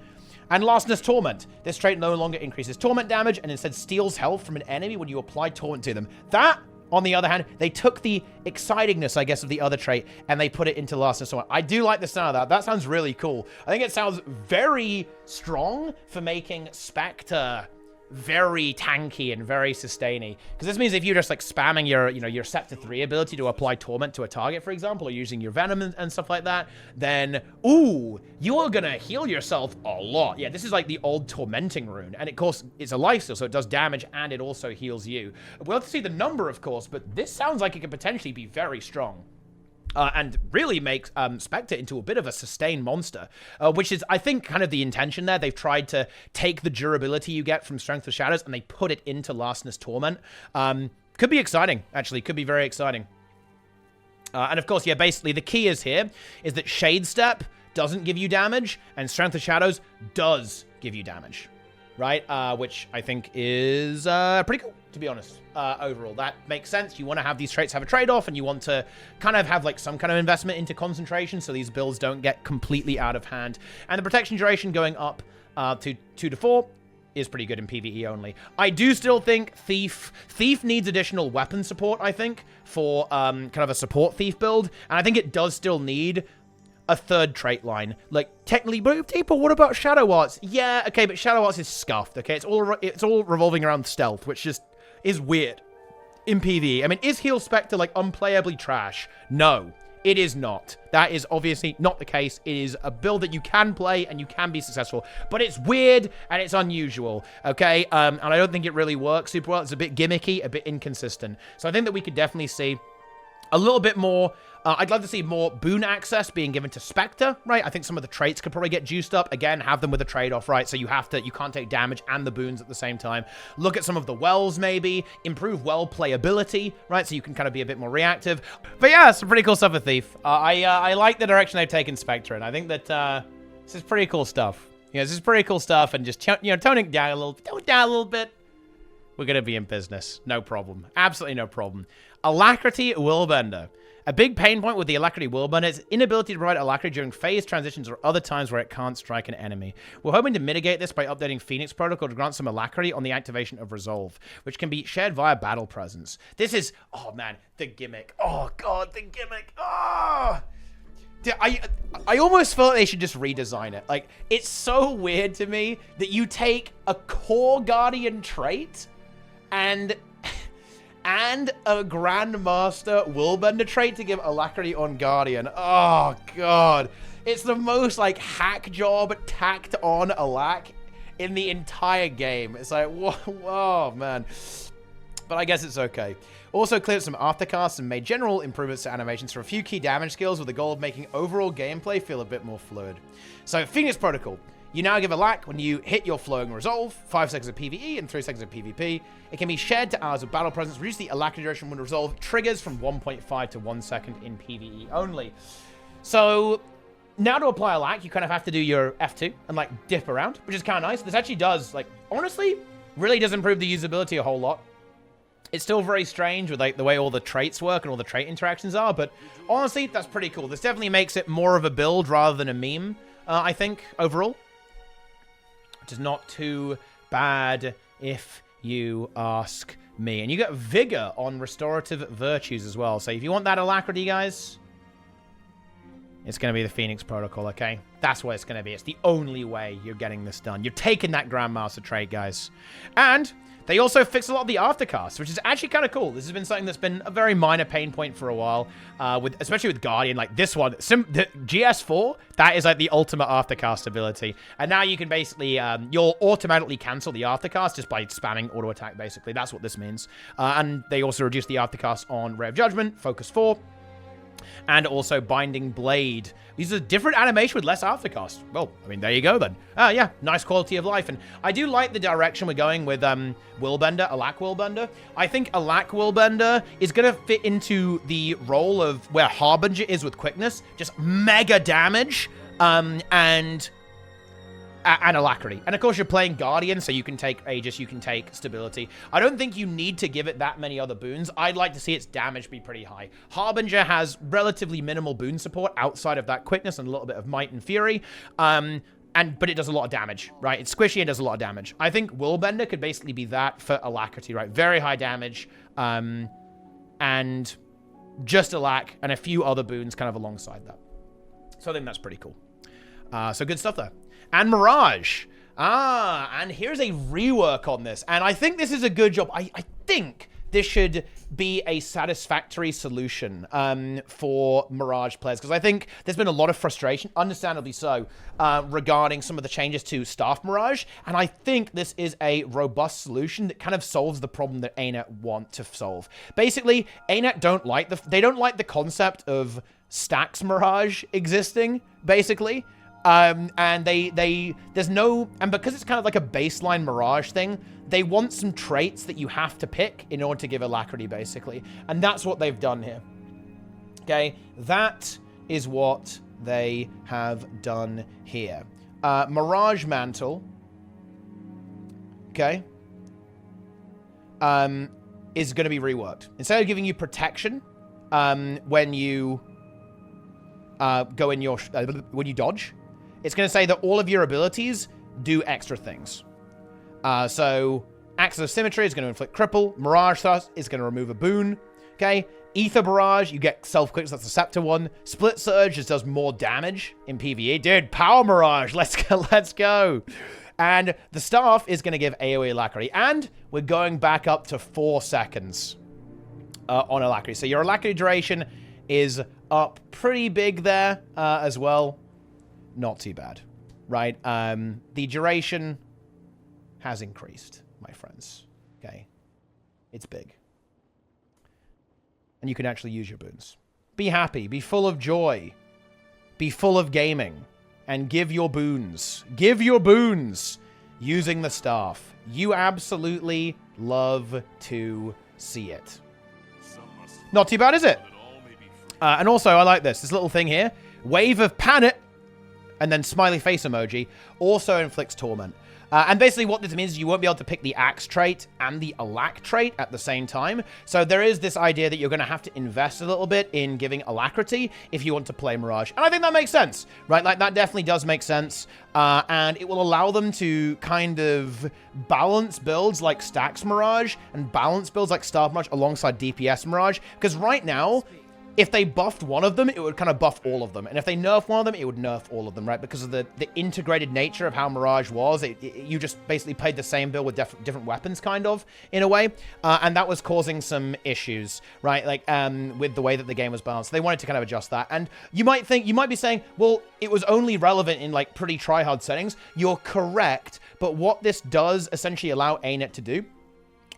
And Lastness Torment. This trait no longer increases torment damage and instead steals health from an enemy when you apply torment to them. That, on the other hand, they took the excitingness, I guess, of the other trait and they put it into Lastness Torment. I do like the sound of that. That sounds really cool. I think it sounds very strong for making Specter very tanky and very sustainy, because this means if you're just like spamming your Scepter 3 ability to apply torment to a target, for example, or using your venom and stuff like that, then ooh, you are gonna heal yourself a lot. Yeah, this is like the old tormenting rune, and of course it's a lifesteal, so it does damage and it also heals you. We'll have to see the number, of course, but this sounds like it could potentially be very strong. And really make Specter into a bit of a sustained monster, which is, I think, kind of the intention there. They've tried to take the durability you get from Strength of Shadows and they put it into Lastness Torment. Could be exciting, actually. Could be very exciting. And of course, yeah, basically the key is here is that Shade Step doesn't give you damage and Strength of Shadows does give you damage, right? Which I think is pretty cool, to be honest. Overall, that makes sense. You want to have these traits have a trade-off, and you want to kind of have like some kind of investment into concentration so these builds don't get completely out of hand. And the protection duration going up to 2 to 4 is pretty good in PvE only. I do still think Thief needs additional weapon support, I think, for kind of a support Thief build, and I think it does still need a third trait line. Like, technically, but what about Shadow Arts? Yeah, okay, but Shadow Arts is scuffed, okay? It's all revolving around stealth, which just is weird in PvE. I mean, is Heal Specter, like, unplayably trash? No, it is not. That is obviously not the case. It is a build that you can play and you can be successful, but it's weird and it's unusual, okay? And I don't think it really works super well. It's a bit gimmicky, a bit inconsistent. So I think that we could definitely see a little bit more. I'd love to see more boon access being given to Specter, right? I think some of the traits could probably get juiced up. Again, have them with a trade-off, right? So you can't take damage and the boons at the same time. Look at some of the wells, maybe. Improve well playability, right? So you can kind of be a bit more reactive. But yeah, some pretty cool stuff with Thief. I like the direction they've taken Specter in. I think that this is pretty cool stuff. You know, this is pretty cool stuff, and just, you know, toning it down a little bit. We're going to be in business. No problem. Absolutely no problem. Alacrity Willbender. A big pain point with the Alacrity Willbender is inability to provide Alacrity during phase transitions or other times where it can't strike an enemy. We're hoping to mitigate this by updating Phoenix Protocol to grant some Alacrity on the activation of Resolve, which can be shared via Battle Presence. This is, oh man, the gimmick. Oh god, the gimmick. Oh! I almost felt they should just redesign it. Like, it's so weird to me that you take a core Guardian trait and a Grandmaster Willbender trait to give Alacrity on Guardian. Oh, God. It's the most, like, hack job tacked on Alac in the entire game. It's like, whoa, man. But I guess it's okay. Also cleared some aftercasts and made general improvements to animations for a few key damage skills with the goal of making overall gameplay feel a bit more fluid. So, Phoenix Protocol. You now give Alac when you hit your flowing resolve, 5 seconds of PvE and 3 seconds of PvP. It can be shared to hours of battle presence, reduce the Alac duration when resolve triggers from 1.5 to 1 second in PvE only. So now to apply Alac, you kind of have to do your F2 and like dip around, which is kind of nice. This actually does, like, honestly, really does improve the usability a whole lot. It's still very strange with like the way all the traits work and all the trait interactions are, but honestly, that's pretty cool. This definitely makes it more of a build rather than a meme, I think, overall. Which is not too bad if you ask me. And you get Vigor on Restorative Virtues as well. So if you want that Alacrity, guys, It's going to be the Phoenix Protocol, okay? That's what it's going to be. It's the only way you're getting this done. You're taking that Grandmaster trait, guys. And they also fixed a lot of the aftercast, which is actually kind of cool. This has been something that's been a very minor pain point for a while, especially with Guardian. Like this one, the GS4, that is like the ultimate aftercast ability. And now you can basically, you'll automatically cancel the aftercast just by spamming auto attack, basically. That's what this means. And they also reduced the aftercast on Ray of Judgment, Focus 4, and also Binding Blade. These are different animation with less aftercast. Well, I mean, there you go then. Yeah, nice quality of life. And I do like the direction we're going with Willbender, Alak Willbender. I think Alak Willbender is going to fit into the role of where Harbinger is with quickness. Just mega damage and alacrity. And of course, you're playing Guardian, so you can take Aegis, you can take Stability. I don't think you need to give it that many other boons. I'd like to see its damage be pretty high. Harbinger has relatively minimal boon support outside of that quickness and a little bit of Might and Fury. But it does a lot of damage, right? It's squishy and does a lot of damage. I think Willbender could basically be that for Alacrity, right? Very high damage, and just Alac and a few other boons kind of alongside that. So I think that's pretty cool. So good stuff there. And Mirage. And here's a rework on this. And I think this is a good job. I think this should be a satisfactory solution for Mirage players. Because I think there's been a lot of frustration, understandably so, regarding some of the changes to Staff Mirage. And I think this is a robust solution that kind of solves the problem that ArenaNet want to solve. Basically, ArenaNet don't like the concept of Stacks Mirage existing, basically. And there's no, and because it's kind of like a baseline Mirage thing, they want some traits that you have to pick in order to give Alacrity, basically. And that's what they've done here. Okay, that is what they have done here. Mirage Mantle, okay, is going to be reworked. Instead of giving you protection when you go in your, when you dodge, it's going to say that all of your abilities do extra things. So, Axis of Symmetry is going to inflict cripple. Mirage Thrust is going to remove a boon. Okay. Ether Barrage, you get self-quick, so that's the Scepter one. Split Surge just does more damage in PvE. Dude, Power Mirage, let's go. And the Staff is going to give AoE Alacrity. And we're going back up to 4 seconds on Alacrity. So your Alacrity duration is up pretty big there as well. Not too bad, right? The duration has increased, my friends, okay? It's big. And you can actually use your boons. Be happy, be full of joy, be full of gaming, and give your boons. Give your boons using the Staff. You absolutely love to see it. Not too bad, is it? And also, I like this little thing here. Wave of Panic, and then smiley face emoji, also inflicts torment. And basically what this means is you won't be able to pick the Axe trait and the Alac trait at the same time. So there is this idea that you're going to have to invest a little bit in giving Alacrity if you want to play Mirage. And I think that makes sense, right? Like, that definitely does make sense. And it will allow them to kind of balance builds like Stacks Mirage and balance builds like Staff Mirage alongside DPS Mirage. Because right now, if they buffed one of them, it would kind of buff all of them. And if they nerf one of them, it would nerf all of them, right? Because of the integrated nature of how Mirage was. You just basically played the same build with different weapons, kind of, in a way. And that was causing some issues, right? Like, with the way that the game was balanced. They wanted to kind of adjust that. And you might be saying, well, it was only relevant in, like, pretty try-hard settings. You're correct. But what this does essentially allow ArenaNet to do,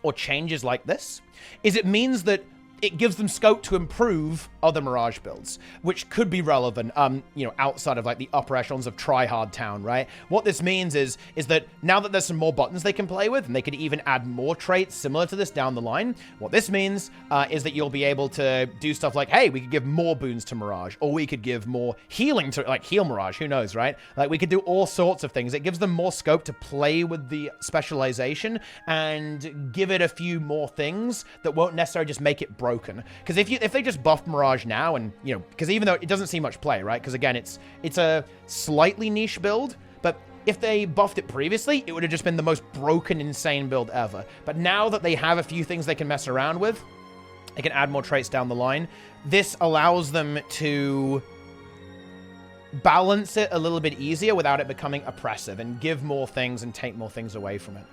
or changes like this, is it means that it gives them scope to improve other Mirage builds, which could be relevant, you know, outside of like the upper echelons of try-hard town, right? What this means is that now that there's some more buttons they can play with, and they could even add more traits similar to this down the line, what this means is that you'll be able to do stuff like, hey, we could give more boons to Mirage, or we could give more healing to, like, heal Mirage, who knows, right? Like, we could do all sorts of things. It gives them more scope to play with the specialization and give it a few more things that won't necessarily just make it broken. Because if they just buff Mirage now, and, you know, because even though it doesn't see much play, right? Because again, it's a slightly niche build, but if they buffed it previously, it would have just been the most broken, insane build ever. But now that they have a few things they can mess around with, they can add more traits down the line. This allows them to balance it a little bit easier without it becoming oppressive and give more things and take more things away from it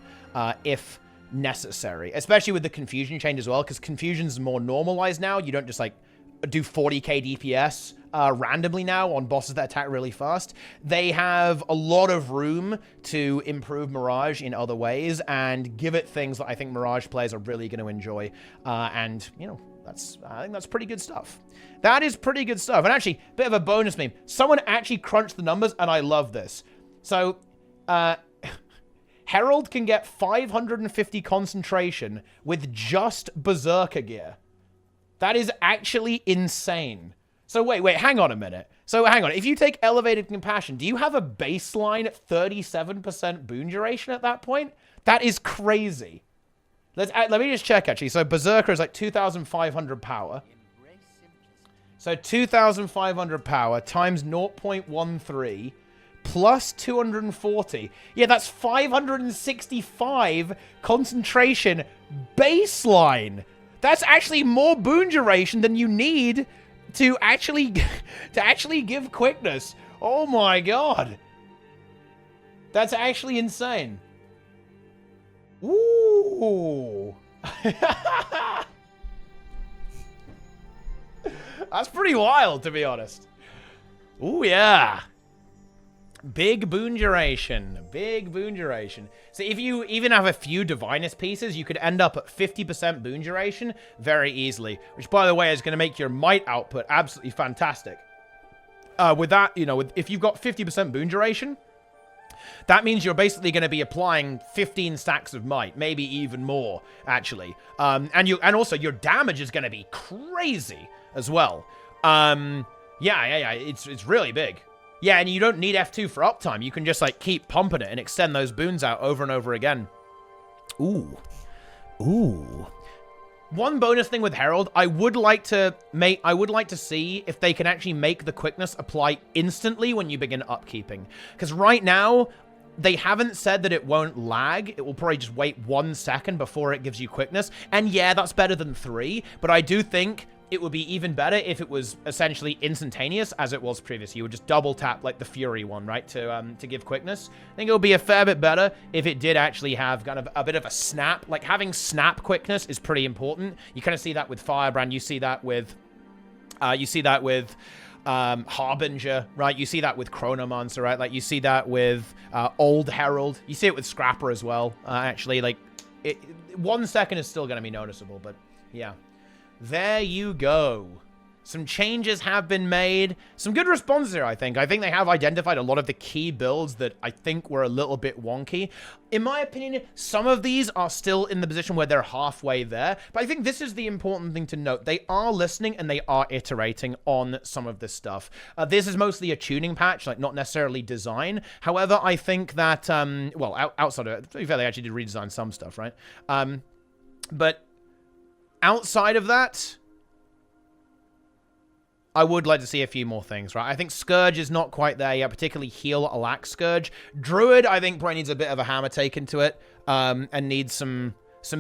if necessary, especially with the confusion change as well, because confusion's more normalized now. You don't just like do 40k DPS randomly now on bosses that attack really fast. They have a lot of room to improve Mirage in other ways and give it things that I think Mirage players are really going to enjoy. And, you know, I think that's pretty good stuff. That is pretty good stuff. And actually, bit of a bonus meme. Someone actually crunched the numbers, and I love this. So, Herald can get 550 concentration with just Berserker gear. That is actually insane. So wait, hang on a minute. So hang on. If you take Elevated Compassion, do you have a baseline 37% boon duration at that point? That is crazy. Let me just check, actually. So Berserker is like 2,500 power. So 2,500 power times 0.13 plus 240. Yeah, that's 565 concentration baseline. That's actually more boon duration than you need to actually give quickness. Oh my god. That's actually insane. Ooh. That's pretty wild, to be honest. Ooh, yeah. Big boon duration. Big boon duration. So if you even have a few Divinus pieces, you could end up at 50% boon duration very easily. Which, by the way, is going to make your might output absolutely fantastic. With that, you know, if you've got 50% boon duration, that means you're basically going to be applying 15 stacks of might, maybe even more, actually. And also your damage is going to be crazy as well. Yeah, it's really big. Yeah, and you don't need F2 for uptime. You can just, like, keep pumping it and extend those boons out over and over again. Ooh. Ooh. One bonus thing with Herald, I would like to see if they can actually make the quickness apply instantly when you begin upkeeping. Because right now, they haven't said that it won't lag. It will probably just wait 1 second before it gives you quickness. And yeah, that's better than 3. But I do think it would be even better if it was essentially instantaneous, as it was previously. You would just double tap like the Fury one, right, to give quickness. I think it would be a fair bit better if it did actually have kind of a bit of a snap. Like, having snap quickness is pretty important. You kind of see that with Firebrand. You see that with Harbinger, right? You see that with Chronomancer, right? Like, you see that with Old Herald. You see it with Scrapper as well, actually. Like, 1 second is still going to be noticeable, but yeah. There you go. Some changes have been made. Some good responses here, I think. I think they have identified a lot of the key builds that I think were a little bit wonky. In my opinion, some of these are still in the position where they're halfway there. But I think this is the important thing to note. They are listening and they are iterating on some of this stuff. This is mostly a tuning patch, like not necessarily design. However, I think that, well, outside of it, to be fair, they actually did redesign some stuff, right? But outside of that, I would like to see a few more things, right? I think Scourge is not quite there yet, particularly heal Alack Scourge. Druid, I think, probably needs a bit of a hammer taken to it, and needs some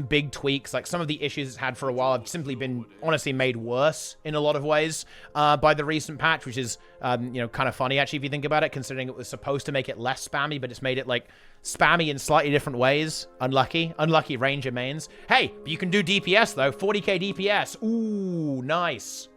big tweaks. Like, some of the issues it's had for a while have simply been, honestly, made worse in a lot of ways by the recent patch, which is, you know, kind of funny, actually, if you think about it, considering it was supposed to make it less spammy, but it's made it, like, spammy in slightly different ways. Unlucky Ranger mains. Hey, but you can do DPS, though. 40k DPS. Ooh, nice.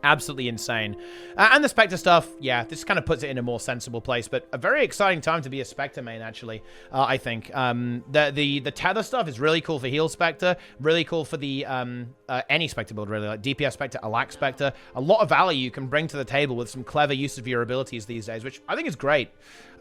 Absolutely insane. And the Specter stuff, yeah, this kind of puts it in a more sensible place, but a very exciting time to be a Specter main, actually, I think. The tether stuff is really cool for heal Specter, really cool for the any Specter build, really, like DPS Specter, Alack Specter. A lot of value you can bring to the table with some clever use of your abilities these days, which I think is great.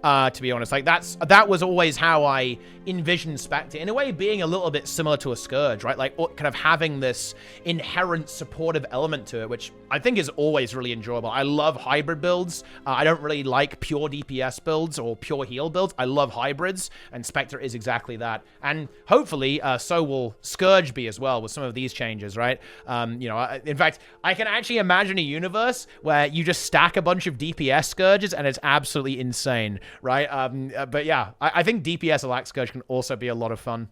To be honest, like that was always how I envisioned Specter, in a way being a little bit similar to a Scourge, right? Like, kind of having this inherent supportive element to it, which I think is always really enjoyable. I love hybrid builds. I don't really like pure DPS builds or pure heal builds. I love hybrids, and Specter is exactly that. And hopefully, so will Scourge be as well with some of these changes, right? You know, in fact, I can actually imagine a universe where you just stack a bunch of DPS Scourges, and it's absolutely insane. Right? But yeah, I think DPS Alack Scourge can also be a lot of fun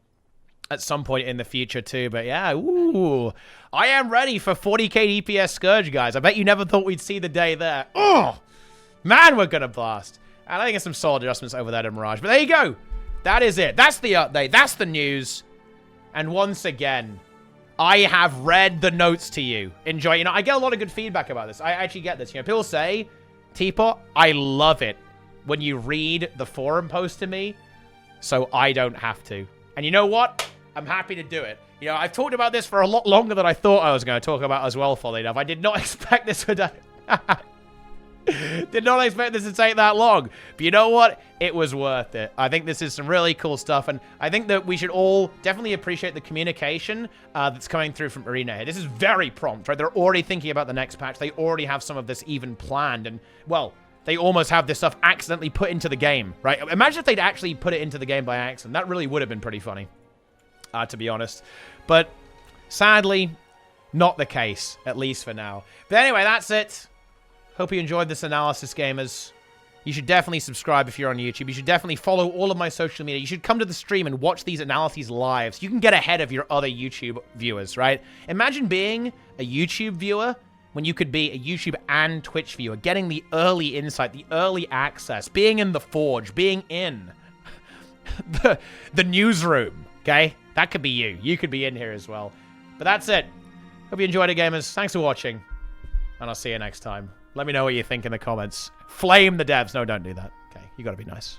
at some point in the future too. But yeah, ooh, I am ready for 40k DPS Scourge, guys. I bet you never thought we'd see the day there. Oh, Man, we're gonna blast. And I think there's some solid adjustments over there to Mirage. But there you go. That is it. That's the update. That's the news. And once again, I have read the notes to you. Enjoy. You know, I get a lot of good feedback about this. I actually get this. You know, people say, Teapot, I love it when you read the forum post to me, so I don't have to. And you know what? I'm happy to do it. You know, I've talked about this for a lot longer than I thought I was going to talk about as well, funnily enough. I did not expect this to... Did not expect this to take that long. But you know what? It was worth it. I think this is some really cool stuff. And I think that we should all definitely appreciate the communication that's coming through from Arena here. This is very prompt, right? They're already thinking about the next patch. They already have some of this even planned. And, well, they almost have this stuff accidentally put into the game, right? Imagine if they'd actually put it into the game by accident. That really would have been pretty funny, to be honest. But, sadly, not the case, at least for now. But anyway, that's it. Hope you enjoyed this analysis, gamers. You should definitely subscribe if you're on YouTube. You should definitely follow all of my social media. You should come to the stream and watch these analyses live so you can get ahead of your other YouTube viewers, right? Imagine being a YouTube viewer when you could be a YouTube and Twitch viewer, getting the early insight, the early access, being in the Forge, being in the newsroom, okay? That could be you. You could be in here as well. But that's it. Hope you enjoyed it, gamers. Thanks for watching, and I'll see you next time. Let me know what you think in the comments. Flame the devs. No, don't do that. Okay, you gotta be nice.